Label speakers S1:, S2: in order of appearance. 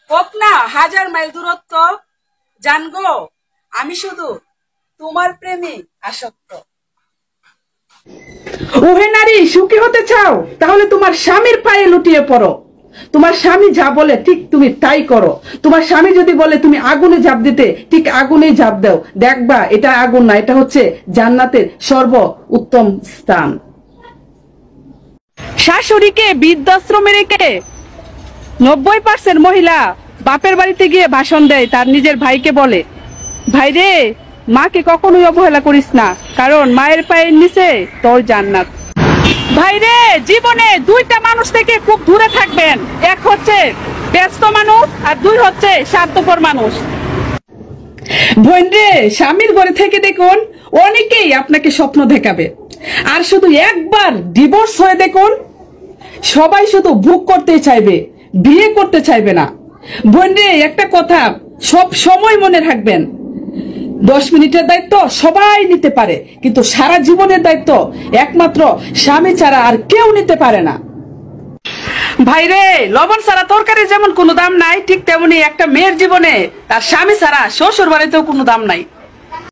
S1: হোক না 1000 মাইল দূরত্ব, জানগো আমি শুধু তোমার প্রেমে আসক্ত।
S2: ওহে নারী, সুখী হতে চাও তাহলে তোমার স্বামীর পায়ে লুটিয়ে পড়ো। তোমার স্বামী যা বলে ঠিক তুমি তাই করো। তোমার স্বামী যদি বলে তুমি আগুনে ঝাঁপ দিতে, ঠিক আগুনেই ঝাঁপ দাও। দেখবা এটা আগুন না, এটা হচ্ছে জান্নাতের সর্ব উত্তম স্থান। শাশুড়িকে বৃদ্ধাশ্রমে রেখে 90% মহিলা বাপের বাড়িতে গিয়ে ভাষণ দেয়, তার নিজের ভাইকে বলে, ভাই রে, মাকে কখনোই অবহেলা করিস না, কারণ মায়ের পায়ের নিচে তোর জান্নাত। ভাইরে, জীবনে দুইটা মানুষ থেকে খুব দূরে থাকবেন। এক হচ্ছে ব্যস্ত মানুষ, আর দুই হচ্ছে স্বার্থপর মানুষ। বোনরে, স্বামীর ঘরে থেকে দেখুন অনেকেই আপনাকে স্বপ্ন দেখাবে, আর শুধু একবার ডিভোর্স হয়ে দেখুন সবাই শুধু বুক করতে চাইবে, বিয়ে করতে চাইবে না। বোনরে, একটা কথা সব সময় মনে রাখবেন, 10 মিনিটের দায়িত্ব সবাই নিতে পারে, কিন্তু সারা জীবনের দায়িত্ব একমাত্র স্বামী ছাড়া আর কেউ নিতে পারে না। ভাইরে, লবণ ছাড়া তরকারি যেমন কোনো দাম নাই, ঠিক তেমনি একটা মেয়ের জীবনে তার স্বামী ছাড়া শ্বশুর বাড়িতেও কোনো দাম নাই।